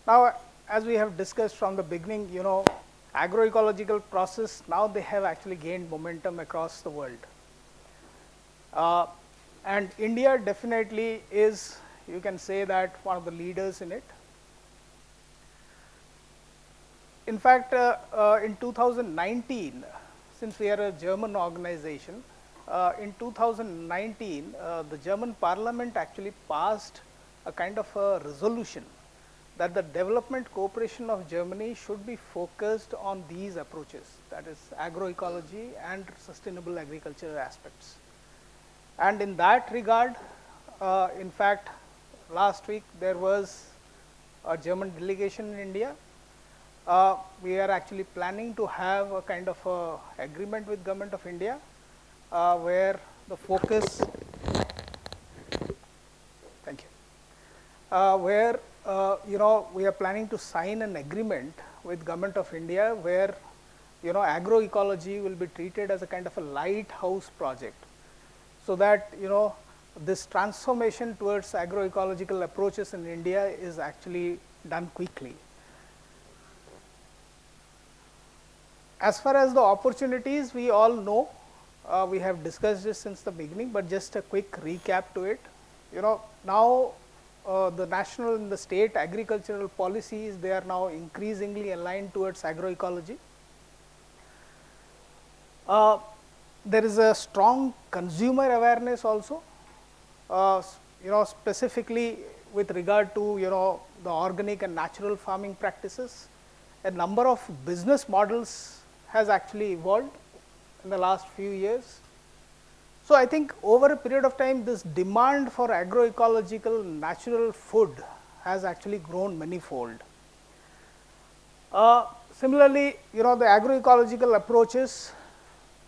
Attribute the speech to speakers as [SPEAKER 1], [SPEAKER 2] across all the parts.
[SPEAKER 1] Now, as we have discussed from the beginning, agroecological process, now they have actually gained momentum across the world. And India definitely is, you can say that, one of the leaders in it. In fact, in 2019, since we are a German organization, in 2019, the German parliament actually passed a kind of a resolution that the development cooperation of Germany should be focused on these approaches, that is agroecology and sustainable agricultural aspects. And in that regard, in fact, last week there was a German delegation in India. We are actually planning to have a kind of a agreement with Government of India, where the focus, thank you, where we are planning to sign an agreement with Government of India, where agroecology will be treated as a kind of a lighthouse project, so that this transformation towards agroecological approaches in India is actually done quickly. As far as the opportunities, we all know, we have discussed this since the beginning, but just a quick recap to it. Now the national and the state agricultural policies, they are now increasingly aligned towards agroecology. There is a strong consumer awareness also, specifically with regard to the organic and natural farming practices. A number of business models has actually evolved in the last few years. So, I think over a period of time, this demand for agroecological natural food has actually grown manifold. Similarly, the agroecological approaches,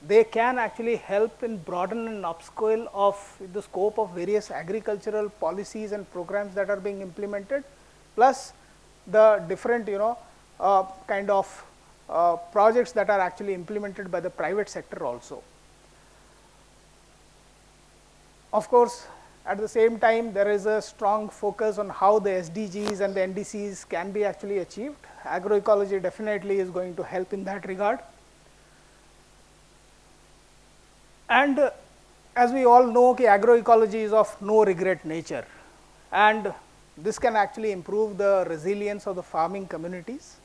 [SPEAKER 1] they can actually help in broaden and upscale of the scope of various agricultural policies and programs that are being implemented, plus the different kind of projects that are actually implemented by the private sector also. Of course, at the same time, there is a strong focus on how the SDGs and the NDCs can be actually achieved. Agroecology definitely is going to help in that regard. And as we all know, agroecology is of no regret nature, and this can actually improve the resilience of the farming communities.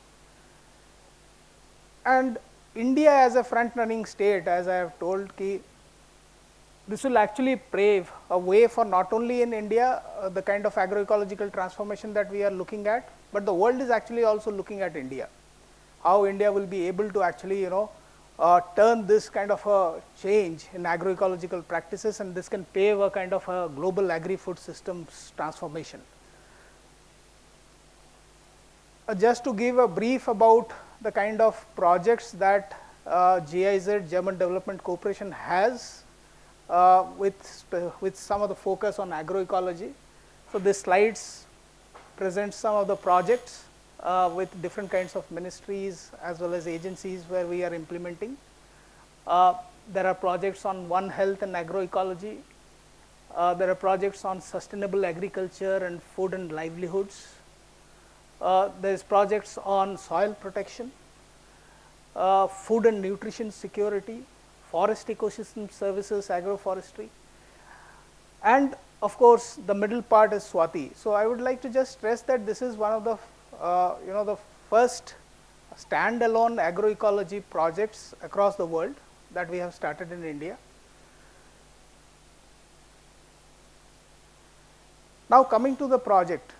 [SPEAKER 1] And India as a front running state, as I have told, this will actually pave a way for not only in India the kind of agroecological transformation that we are looking at, but the world is actually also looking at India. How India will be able to actually turn this kind of a change in agroecological practices, and this can pave a kind of a global agri-food systems transformation. Just to give a brief about the kind of projects that GIZ, German Development Corporation, has with some of the focus on agroecology. So, this slides present some of the projects with different kinds of ministries as well as agencies where we are implementing. There are projects on One Health and agroecology. There are projects on sustainable agriculture and food and livelihoods. There is projects on soil protection, food and nutrition security, forest ecosystem services, agroforestry, and of course, the middle part is Swati. So, I would like to just stress that this is one of the the first standalone agroecology projects across the world that we have started in India. Now, coming to the project,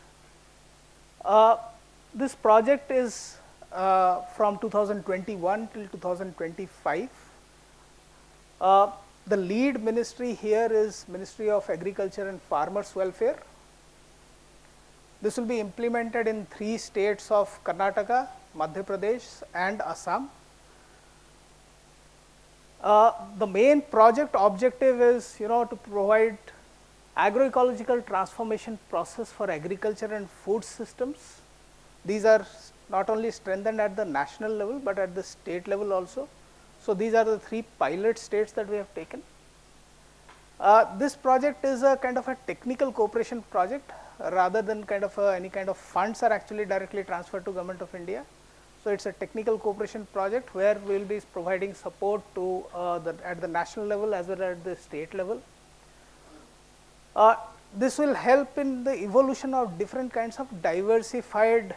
[SPEAKER 1] this project is from 2021 till 2025. The lead ministry here is Ministry of Agriculture and Farmers Welfare. This will be implemented in 3 states of Karnataka, Madhya Pradesh and Assam. The main project objective is to provide agroecological transformation process for agriculture and food systems. These are not only strengthened at the national level, but at the state level also. So, these are the 3 pilot states that we have taken. This project is a kind of a technical cooperation project. rather than kind of any kind of funds are actually directly transferred to Government of India. So, it is a technical cooperation project where we will be providing support to at the national level as well as at the state level. This will help in the evolution of different kinds of diversified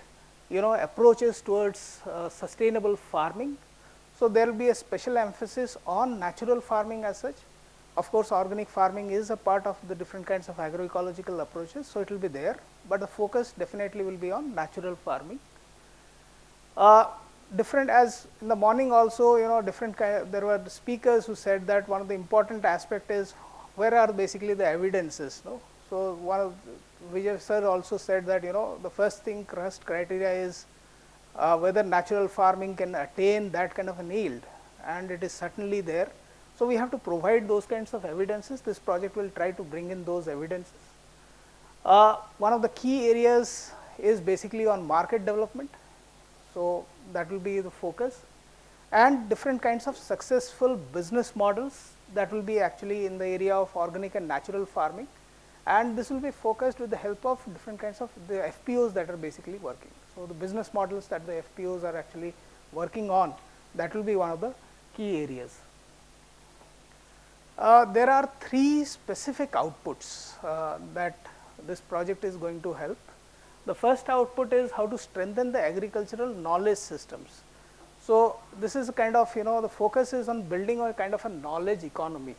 [SPEAKER 1] approaches towards sustainable farming. So, there will be a special emphasis on natural farming as such. Of course, organic farming is a part of the different kinds of agroecological approaches. So, it will be there, but the focus definitely will be on natural farming. Different, as in the morning also different there were speakers who said that one of the important aspect is where are basically the evidences. No? So, one of Vijay sir also said that the first criteria is whether natural farming can attain that kind of an yield, and it is certainly there. So, we have to provide those kinds of evidences. This project will try to bring in those evidences. One of the key areas is basically on market development. So, that will be the focus, and different kinds of successful business models that will be actually in the area of organic and natural farming, and this will be focused with the help of different kinds of the FPOs that are basically working. So, the business models that the FPOs are actually working on, that will be one of the key areas. There are 3 specific outputs that this project is going to help. The first output is how to strengthen the agricultural knowledge systems. So, this is a kind of the focus is on building a kind of a knowledge economy,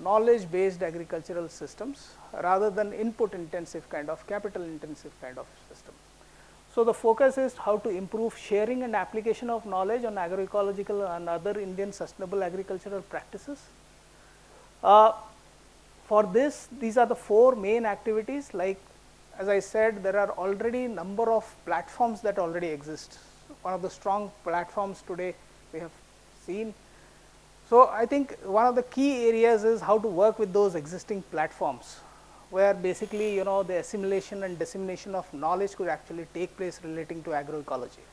[SPEAKER 1] knowledge based agricultural systems rather than input intensive kind of capital intensive kind of system. So, the focus is how to improve sharing and application of knowledge on agroecological and other Indian sustainable agricultural practices. For this, these are the 4 main activities. Like as I said, there are already number of platforms that already exist. One of the strong platforms today we have seen. So, I think one of the key areas is how to work with those existing platforms, where basically the assimilation and dissemination of knowledge could actually take place relating to agroecology.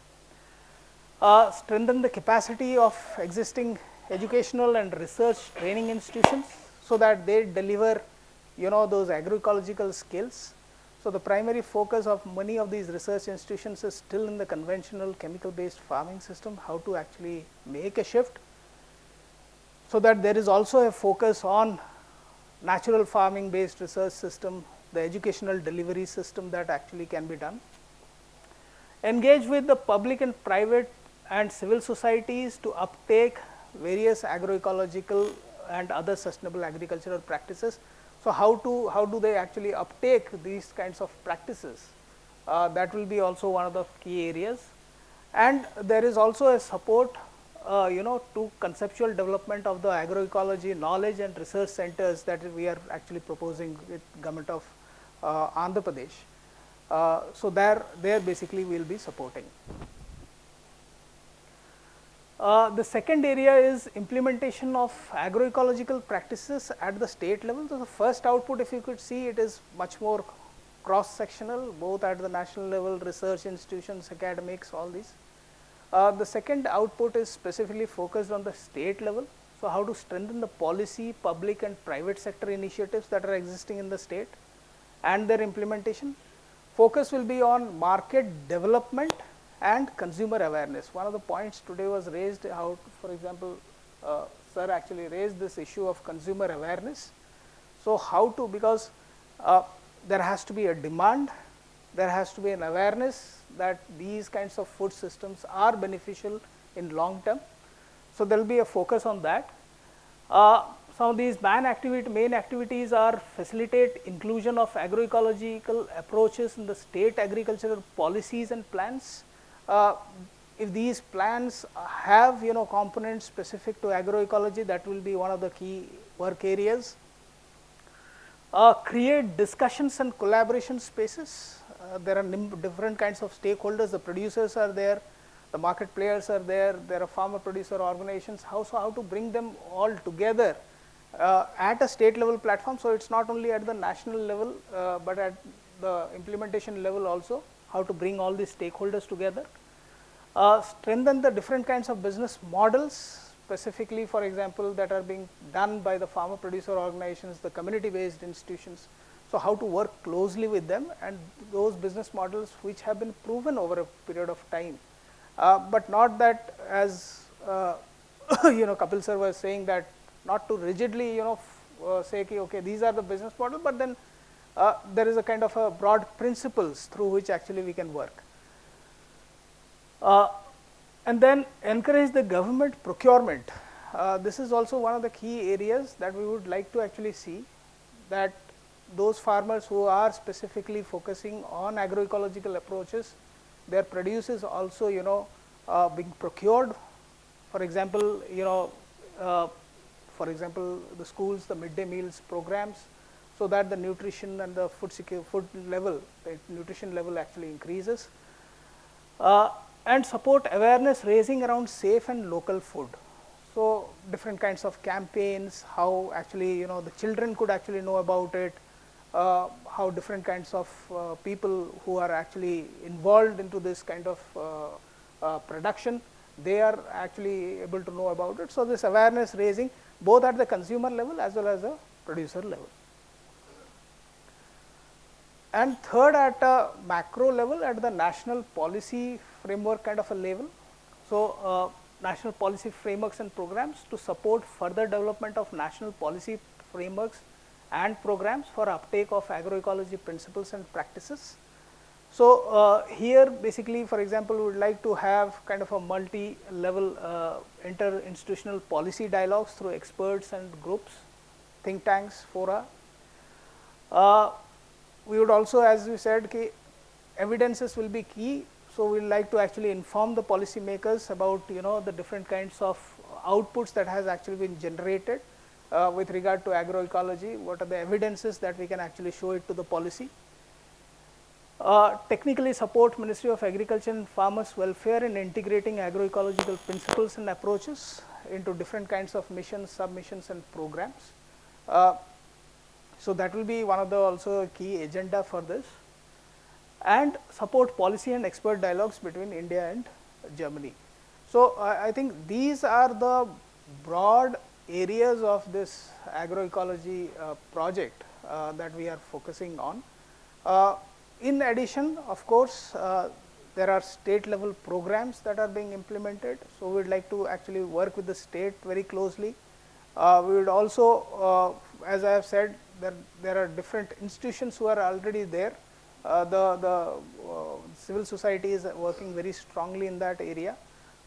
[SPEAKER 1] Strengthen the capacity of existing educational and research training institutions, so that they deliver those agroecological skills. So, the primary focus of many of these research institutions is still in the conventional chemical based farming system, how to actually make a shift. So, that there is also a focus on natural farming based research system, the educational delivery system that actually can be done. Engage with the public and private and civil societies to uptake various agroecological and other sustainable agricultural practices. So, how do they actually uptake these kinds of practices? That will be also one of the key areas, and there is also a support to conceptual development of the agroecology knowledge and research centers that we are actually proposing with Government of Andhra Pradesh. So, there basically we will be supporting. The second area is implementation of agroecological practices at the state level. So, the first output, if you could see, it is much more cross sectional, both at the national level, research institutions, academics, all these. The second output is specifically focused on the state level. So, how to strengthen the policy, public and private sector initiatives that are existing in the state and their implementation. Focus will be on market development and consumer awareness. One of the points today was raised, how for example, sir actually raised this issue of consumer awareness. So, how to, because there has to be a demand, there has to be an awareness that these kinds of food systems are beneficial in long term. So, there will be a focus on that. Some of these main activities are facilitate inclusion of agroecological approaches in the state agricultural policies and plans. If these plans have components specific to agroecology, that will be one of the key work areas. Create discussions and collaboration spaces. There are different kinds of stakeholders, the producers are there, the market players are there are farmer producer organizations, how to bring them all together at a state level platform. So, it is not only at the national level, but at the implementation level also, how to bring all these stakeholders together. Strengthen the different kinds of business models, specifically for example, that are being done by the farmer producer organizations, the community based institutions. So how to work closely with them, and those business models which have been proven over a period of time, but not that as Kapil sir was saying, that not to rigidly say okay, these are the business model, but then there is a kind of a broad principles through which actually we can work. And then encourage the government procurement. This is also one of the key areas that we would like to actually see, that those farmers who are specifically focusing on agroecological approaches, their produce is also being procured. For example, the schools, the midday meals programs, so that the nutrition and the food level, the nutrition level actually increases. And support awareness raising around safe and local food. So different kinds of campaigns, how actually the children could actually know about it, how different kinds of people who are actually involved into this kind of production, they are actually able to know about it. So this awareness raising both at the consumer level as well as the producer level. And third, at a macro level, at the national policy framework kind of a level. So national policy frameworks and programs to support further development of national policy frameworks and programs for uptake of agroecology principles and practices. So here basically, for example, we would like to have kind of a multi-level inter-institutional policy dialogues through experts and groups, think tanks, fora. We would also, as we said, evidences will be key. So we would like to actually inform the policy makers about the different kinds of outputs that has actually been generated with regard to agroecology. What are the evidences that we can actually show it to the policy? Technically support Ministry of Agriculture and Farmers Welfare in integrating agroecological principles and approaches into different kinds of missions, submissions and programs. So that will be one of the also key agenda for this. And support policy and expert dialogues between India and Germany. So I think these are the broad areas of this agroecology project that we are focusing on. In addition, of course, there are state level programs that are being implemented. So we would like to actually work with the state very closely. We would also, as I have said, there are different institutions who are already there. The civil society is working very strongly in that area.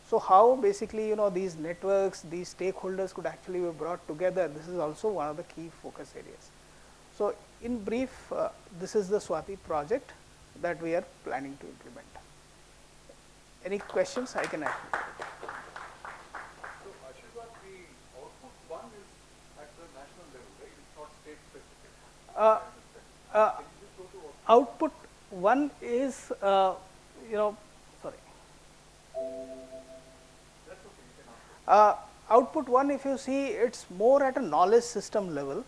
[SPEAKER 1] So how basically these networks, these stakeholders could actually be brought together, this is also one of the key focus areas. So in brief, this is the Swati project that we are planning to implement. Any questions I can ask?
[SPEAKER 2] So Ashirbad, the output one is at the national level, right? It's not state specific. Can you just go to
[SPEAKER 1] output one is, sorry.
[SPEAKER 2] That's okay, you can answer.
[SPEAKER 1] Output one, if you see, it's more at a knowledge system level.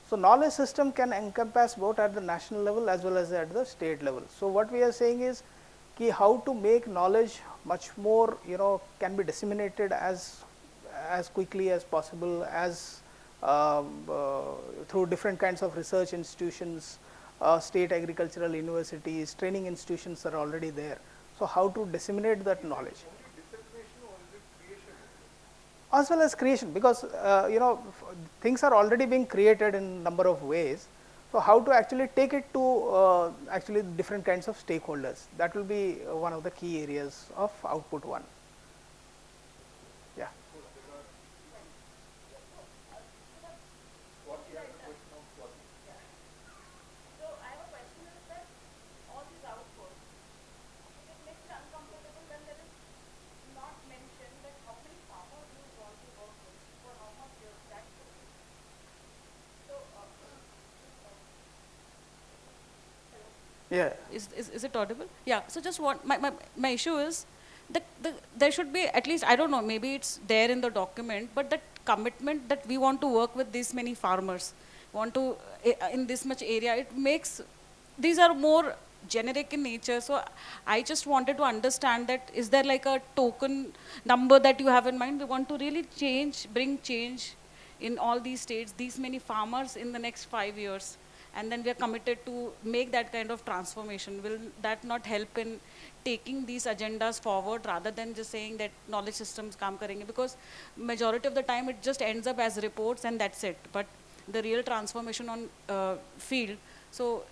[SPEAKER 1] So knowledge system can encompass both at the national level as well as at the state level. So what we are saying is how to make knowledge much more, can be disseminated as quickly as possible, as through different kinds of research institutions, state agricultural universities, training institutions are already there. So how to disseminate that knowledge? As well as creation, because things are already being created in number of ways. So how to actually take it to actually different kinds of stakeholders, that will be one of the key areas of output one. Yeah. Yeah.
[SPEAKER 3] Is it audible? Yeah. So just my issue is that there should be at least, I don't know, maybe it's there in the document, but that commitment that we want to work with this many farmers, want to in this much area, it makes, these are more generic in nature. So I just wanted to understand that, is there like a token number that you have in mind? We want to really bring change in all these states, these many farmers in the next 5 years. and then we are committed to make that kind of transformation. Will that not help in taking these agendas forward rather than just saying that knowledge systems kaam karenge? Because majority of the time it just ends up as reports and that's it. But the real transformation on field. So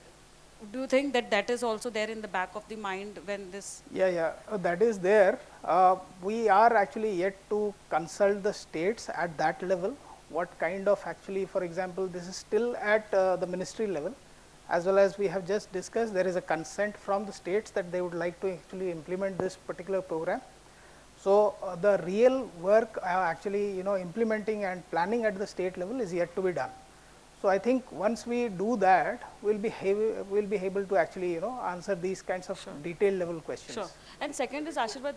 [SPEAKER 3] do you think that that is also there in the back of the mind when this?
[SPEAKER 1] Yeah, that is there. We are actually yet to consult the states at that level. What kind of actually, for example, this is still at the ministry level, as well as we have just discussed, there is a consent from the states that they would like to actually implement this particular program. So the real work actually, implementing and planning at the state level is yet to be done. So I think once we do that, we'll be able to actually answer these kinds of detailed level questions.
[SPEAKER 3] Sure. And second is, Ashirbad,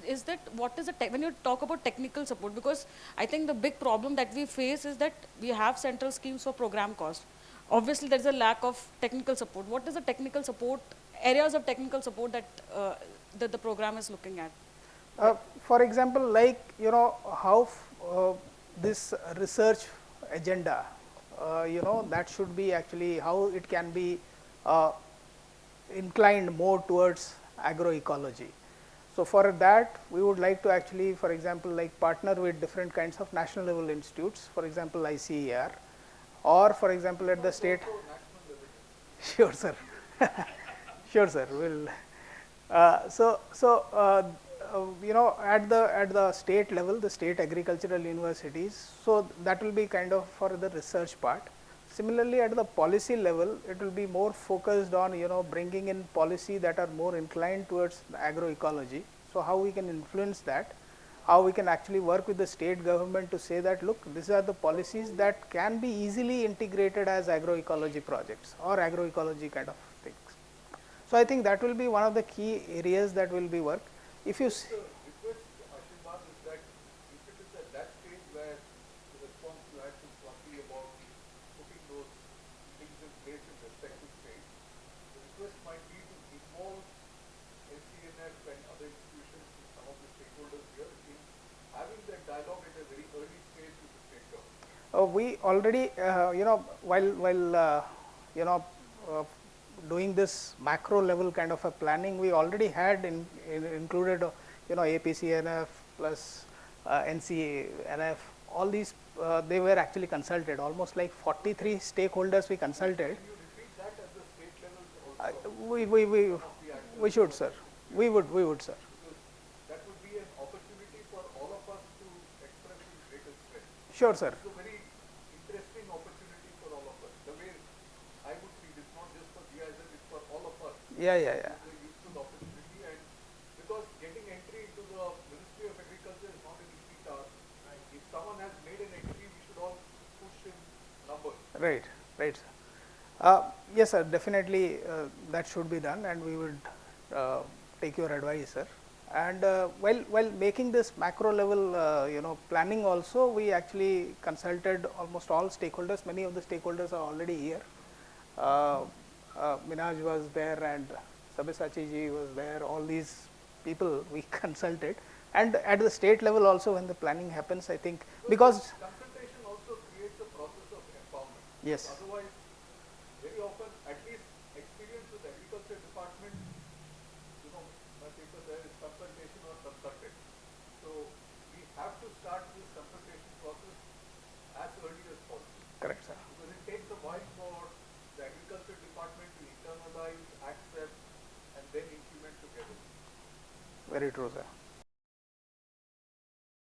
[SPEAKER 3] is that what is the when you talk about technical support, because I think the big problem that we face is that we have central schemes for program cost. Obviously, there is a lack of technical support. What is the technical support, areas of technical support that that the program is looking at?
[SPEAKER 1] For example, like how this research agenda, that should be actually how it can be inclined more towards agroecology. So for that, we would like to actually, for example, like partner with different kinds of national level institutes, for example, ICER, or for example, at the state. Sure, sir. Sure, sir. We'll. At the state level, the state agricultural universities, so that will be kind of for the research part. Similarly, at the policy level, it will be more focused on bringing in policy that are more inclined towards agroecology. So how we can influence that, how we can actually work with the state government to say that, look, these are the policies that can be easily integrated as agroecology projects or agroecology kind of things. So I think that will be one of the key areas that will be work. If you
[SPEAKER 2] the request, Ashirbad, is that if it is at that stage where the responsible act is roughly about putting those things in place in respective states, the request might be to involve NCNF and other institutions and some of the stakeholders here in having that dialogue at a very early stage with the state government.
[SPEAKER 1] we already, while doing this macro level kind of a planning, we already had included APCNF plus NCNF, all these they were actually consulted, almost like 43 stakeholders we consulted.
[SPEAKER 2] Can you repeat that at the state level also?
[SPEAKER 1] We should, sir. We would, sir.
[SPEAKER 2] Because that would be an opportunity for all of us to express with greater strength.
[SPEAKER 1] Sure, sir.
[SPEAKER 2] It's a very interesting opportunity for all of us. The way I would see this, not just for GIZ, it's for all of us.
[SPEAKER 1] Yeah.
[SPEAKER 2] It's a useful opportunity, and because getting entry into the Ministry of Agriculture is not an easy task. If someone has made an entry, we should all push in numbers.
[SPEAKER 1] Right, sir. Yes, sir, definitely that should be done, and we would take your advice, sir. And while making this macro level planning also, we actually consulted almost all stakeholders. Many of the stakeholders are already here. Minaj was there and Sabyasachi ji was there. All these people we consulted, and at the state level also when the planning happens, I think, because
[SPEAKER 2] Consultation also creates a process of empowerment.
[SPEAKER 1] yes.
[SPEAKER 2] Otherwise, very often, at least experience with agriculture department, my paper there is consultation or consulted. So we have to start this consultation process as early as possible.
[SPEAKER 1] Correct, sir.
[SPEAKER 2] Because it takes a while for the agriculture department to internalize, accept, and then implement together.
[SPEAKER 1] Very true, sir.